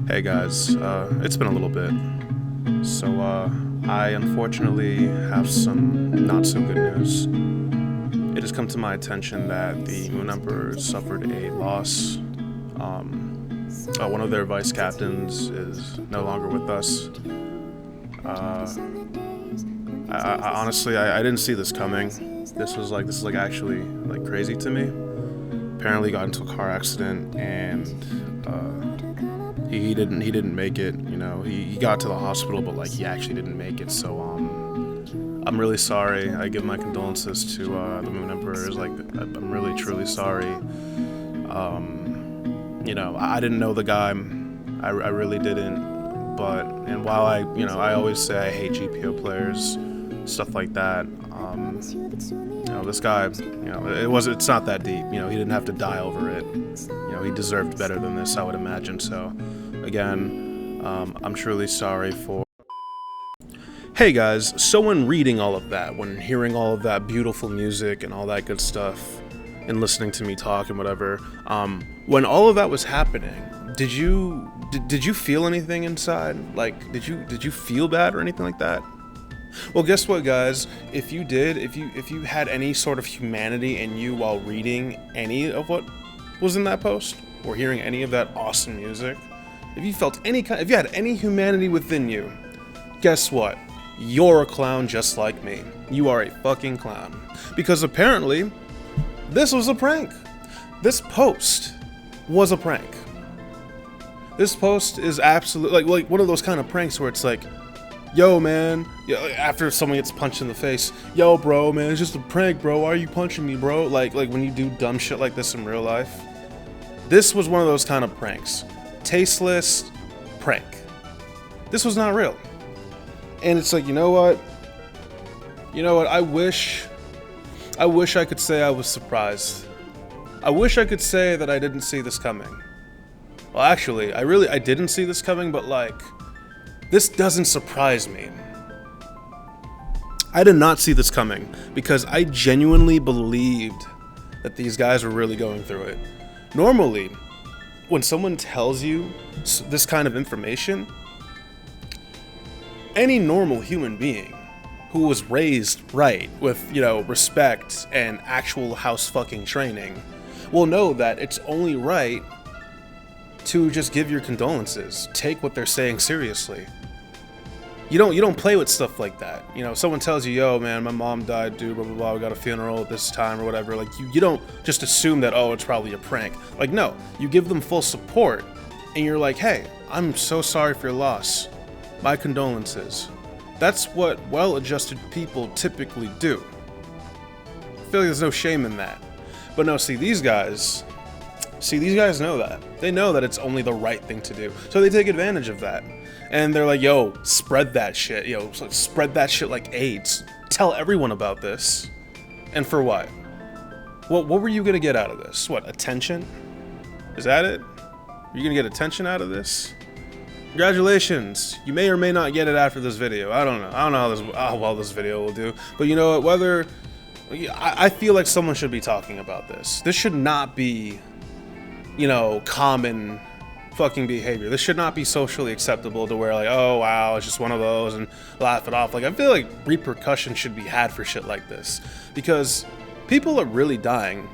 Hey guys, it's been a little bit. So, I unfortunately have some not so good news. It has come to my attention that the Moon Emperor suffered a loss. One of their vice captains is no longer with us. I honestly, I didn't see this coming. This is actually like crazy to me. Apparently, got into a car accident and he didn't make it. You know, he got to the hospital, but like he actually didn't make it. So I'm really sorry. I give my condolences to the Moon Emperors. Like I'm really truly sorry. You know, I didn't know the guy. I really didn't. But and while I always say I hate GPO players, stuff like that. You know, this guy, it's not that deep. You know, he didn't have to die over it. You know, he deserved better than this, I would imagine. So, again, I'm truly sorry for. Hey guys, so when reading all of that, when hearing all of that beautiful music and all that good stuff, and listening to me talk and whatever, when all of that was happening, did you feel anything inside? Like, did you feel bad or anything like that? Well, guess what, guys? If you had any sort of humanity in you while reading any of what was in that post or hearing any of that awesome music, if you had any humanity within you, guess what? You're a clown just like me. You are a fucking clown. Because apparently, this was a prank. This post was a prank. This post is absolutely like one of those kind of pranks where it's like, yo, man, after someone gets punched in the face, yo, bro, man, it's just a prank, bro. Why are you punching me, bro? Like when you do dumb shit like this in real life. This was one of those kind of pranks. Tasteless prank. This was not real. And it's like, you know what? I wish I could say I was surprised. I wish I could say that I didn't see this coming. Well, actually, I didn't see this coming, but like, this doesn't surprise me. I did not see this coming because I genuinely believed that these guys were really going through it. Normally, when someone tells you this kind of information, any normal human being who was raised right with, respect and actual house fucking training will know that it's only right to just give your condolences. Take what they're saying seriously. You don't play with stuff like that. You know, someone tells you, yo, man, my mom died, dude, blah, blah, blah, we got a funeral at this time or whatever. Like, you don't just assume that, oh, it's probably a prank. Like, no, you give them full support and you're like, hey, I'm so sorry for your loss. My condolences. That's what well-adjusted people typically do. I feel like there's no shame in that. But no, these guys know that. They know that it's only the right thing to do. So they take advantage of that. And they're like, yo, spread that shit. Yo, spread that shit like AIDS. Tell everyone about this. And for what? What were you gonna get out of this? What, attention? Is that it? Are you gonna get attention out of this? Congratulations. You may or may not get it after this video. I don't know how well this video will do. But you know what? I feel like someone should be talking about this. This should not be, common fucking behavior. This should not be socially acceptable to where like, oh wow, it's just one of those and laugh it off. Like, I feel like repercussions should be had for shit like this because people are really dying.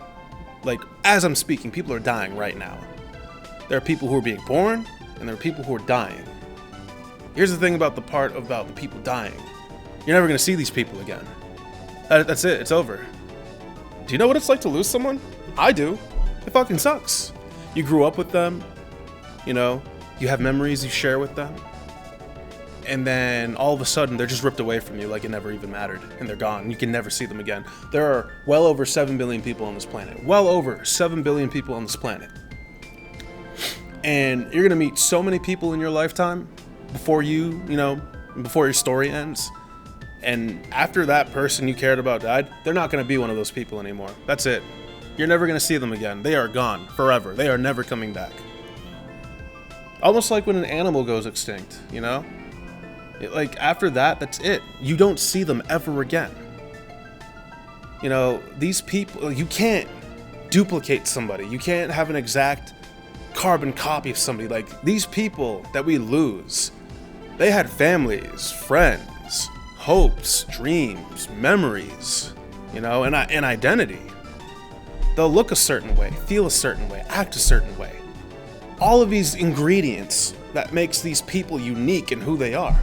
Like, as I'm speaking, people are dying right now. There are people who are being born and there are people who are dying. Here's the thing about the people dying. You're never gonna see these people again. That's it. It's over. Do you know what it's like to lose someone? I do. It fucking sucks. You grew up with them. You have memories you share with them. And then all of a sudden, they're just ripped away from you like it never even mattered. And they're gone. You can never see them again. There are well over 7 billion people on this planet. Well over 7 billion people on this planet. And you're going to meet so many people in your lifetime before before your story ends. And after that person you cared about died, they're not going to be one of those people anymore. That's it. You're never going to see them again. They are gone forever. They are never coming back. Almost like when an animal goes extinct, like after that, that's it. You don't see them ever again. These people, you can't duplicate somebody. You can't have an exact carbon copy of somebody. Like, these people that we lose, they had families, friends, hopes, dreams, memories, you know, and identity. They'll look a certain way, feel a certain way, act a certain way. All of these ingredients that makes these people unique in who they are.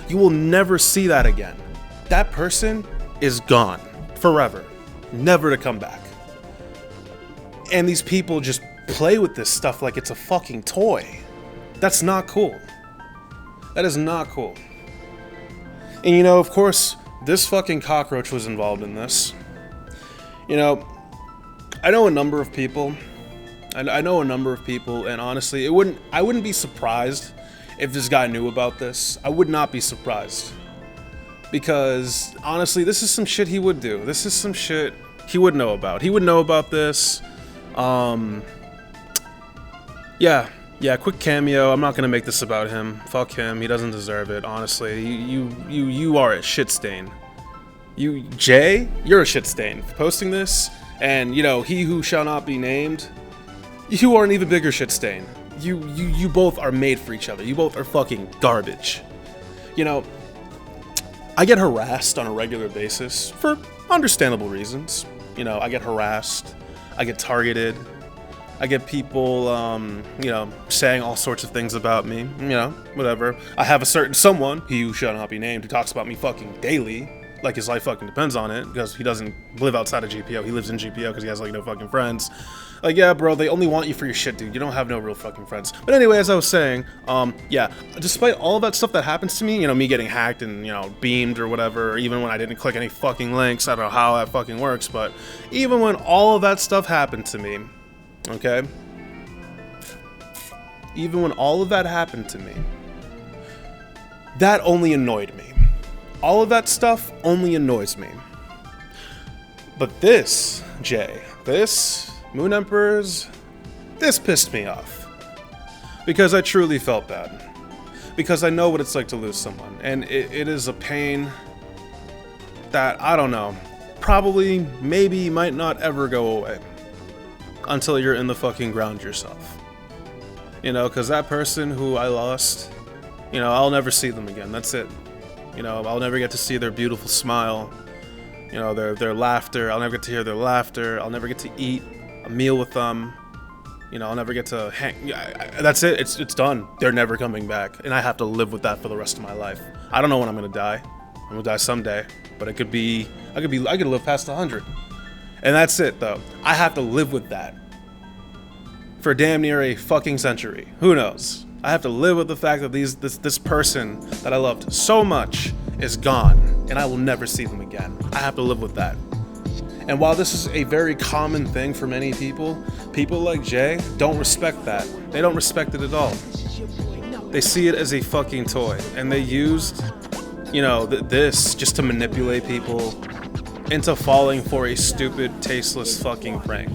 You will never see that again. That person is gone forever, never to come back. And these people just play with this stuff like it's a fucking toy. That's not cool. That is not cool. And you know, of course, this fucking cockroach was involved in this. You know, I know a number of people. I know a number of people, and honestly, I wouldn't be surprised if this guy knew about this. I would not be surprised. Because, honestly, this is some shit he would do. This is some shit he would know about. He would know about this. Yeah, quick cameo. I'm not gonna make this about him. Fuck him. He doesn't deserve it, honestly. You are a shit stain. Jay, you're a shit stain for posting this. And, you know, he who shall not be named, you are an even bigger shit stain. You both are made for each other. You both are fucking garbage. You know, I get harassed on a regular basis for understandable reasons. You know, I get harassed, I get targeted, I get people, you know, saying all sorts of things about me, you know, whatever. I have a certain someone, he who shall not be named, who talks about me fucking daily, like his life fucking depends on it, because he doesn't live outside of GPO, he lives in GPO because he has, like, no fucking friends. Like, yeah, bro, they only want you for your shit, dude. You don't have no real fucking friends. But anyway, as I was saying, yeah, despite all of that stuff that happens to me, you know, me getting hacked and, you know, beamed or whatever, or even when I didn't click any fucking links, I don't know how that fucking works, but even when all of that stuff happened to me, okay? Even when all of that happened to me, that only annoyed me. All of that stuff only annoys me. But this, Jay, this, Moon Emperors, this pissed me off. Because I truly felt bad. Because I know what it's like to lose someone. And it is a pain that, I don't know, probably, maybe, might not ever go away. Until you're in the fucking ground yourself. You know, because that person who I lost, you know, I'll never see them again. That's it. You know, I'll never get to see their beautiful smile. You know, their laughter. I'll never get to hear their laughter. I'll never get to eat a meal with them. You know, I'll never get to hang. That's it. It's done. They're never coming back, and I have to live with that for the rest of my life. I don't know when I'm gonna die. I'm gonna die someday, but I could live past 100, and that's it though. I have to live with that for damn near a fucking century. Who knows? I have to live with the fact that this person that I loved so much is gone, and I will never see them again. I have to live with that. And while this is a very common thing for many people, people like Jay don't respect that. They don't respect it at all. They see it as a fucking toy, and they used, you know, this just to manipulate people into falling for a stupid, tasteless fucking prank.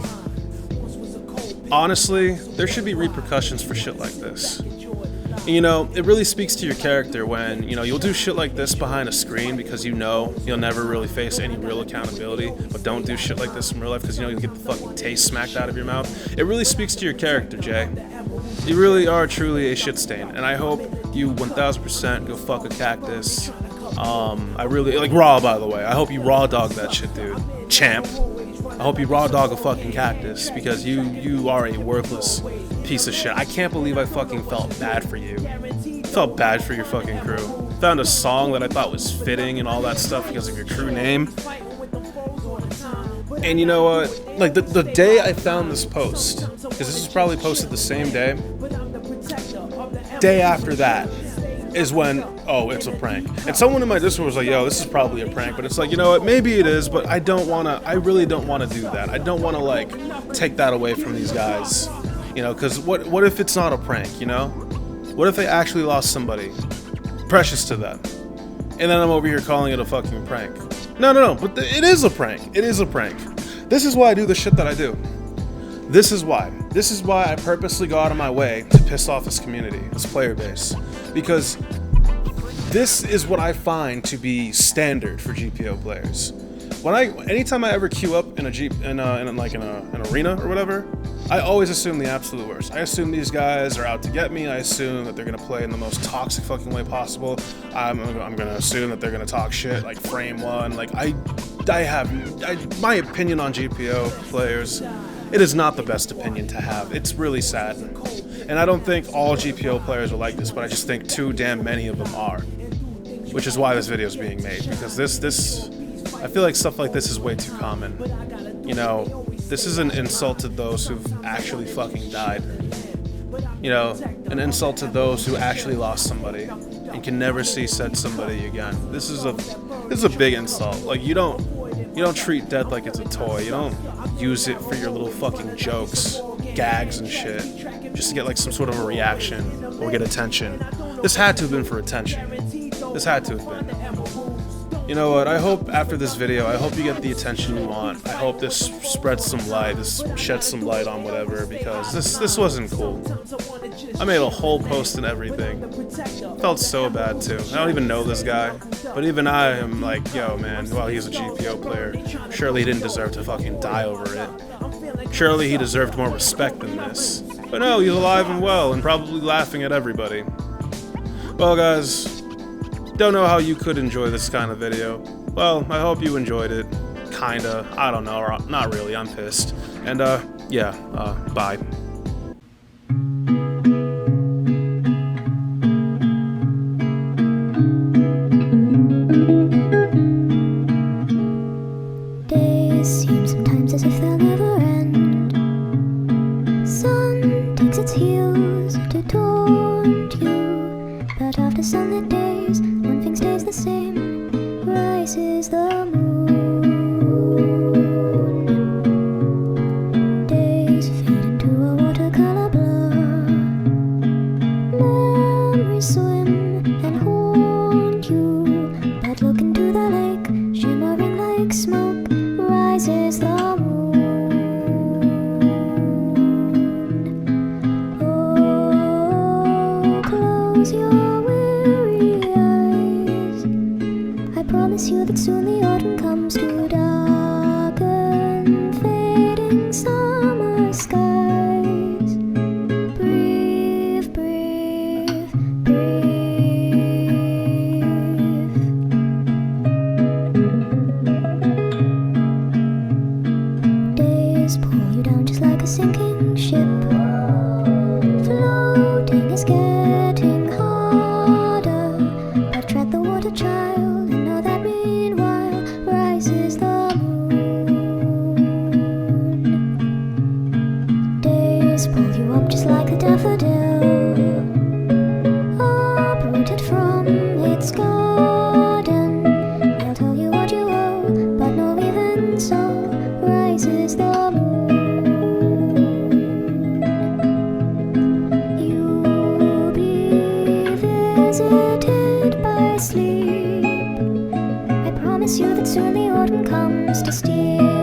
Honestly, there should be repercussions for shit like this. You know, it really speaks to your character when, you know, you'll do shit like this behind a screen because you know you'll never really face any real accountability, but don't do shit like this in real life because you know you'll get the fucking taste smacked out of your mouth. It really speaks to your character, Jay. You really are truly a shit stain, and I hope you 1000% go fuck a cactus. I really, like, raw, by the way. I hope you raw dog that shit, dude. Champ. I hope you raw dog a fucking cactus because you are a worthless piece of shit. I can't believe I fucking felt bad for you. Felt bad for your fucking crew. Found a song that I thought was fitting and all that stuff because of your crew name. And you know what? Like, the day I found this post, because this was probably posted the same day after that is when, oh, it's a prank. And someone in my Discord was like, yo, this is probably a prank. But it's like, you know what, maybe it is, but I really don't want to do that. I don't want to, like, take that away from these guys. You know, because what if it's not a prank, you know? What if they actually lost somebody precious to them? And then I'm over here calling it a fucking prank. No, but it is a prank. It is a prank. This is why I do the shit that I do. This is why. This is why I purposely go out of my way to piss off this community, this player base. Because this is what I find to be standard for GPO players. Anytime I ever queue up in an arena or whatever, I always assume the absolute worst. I assume these guys are out to get me. I assume that they're gonna play in the most toxic fucking way possible. I'm gonna assume that they're gonna talk shit like frame one. Like my opinion on GPO players, it is not the best opinion to have. It's really sad. And I don't think all GPO players are like this, but I just think too damn many of them are. Which is why this video is being made, because I feel like stuff like this is way too common. You know, this is an insult to those who've actually fucking died. You know, an insult to those who actually lost somebody and can never see said somebody again. This is a big insult. Like, you don't treat death like it's a toy. You don't use it for your little fucking jokes, gags and shit, just to get like some sort of a reaction or get attention. This had to have been for attention. This had to have been. You know what, I hope after this video, I hope you get the attention you want. I hope this spreads some light, this sheds some light on whatever, because this wasn't cool. I made a whole post and everything. Felt so bad too. I don't even know this guy, but even I am like, yo man, well, he's a GPO player. Surely he didn't deserve to fucking die over it. Surely he deserved more respect than this. But no, he's alive and well and probably laughing at everybody. Well guys, don't know how you could enjoy this kind of video. Well, I hope you enjoyed it. Kinda. I don't know. Or not really. I'm pissed. And, yeah. Bye. Days seem sometimes as if they'll never end. Sun takes its heels to taunt you, but after sunlit days, one thing stays the same. Rises the moon. Days fade into a watercolor blur. Memories swim and haunt you, but look into the lake, shimmering like smoke. Rises the moon. Oh, close your weary eyes. I promise you that soon the autumn comes to darken fading summer skies. Breathe, breathe, breathe. Days pull you down just like a sinking ship. Floating is getting harder, but tread the water, child, and know that meanwhile rises the moon. Days pull you up just like a daffodil, uprooted from its garden. They'll tell you what you owe, but no, even so rises the moon. You'll be visited by sleep. I promise you that soon the autumn comes to steal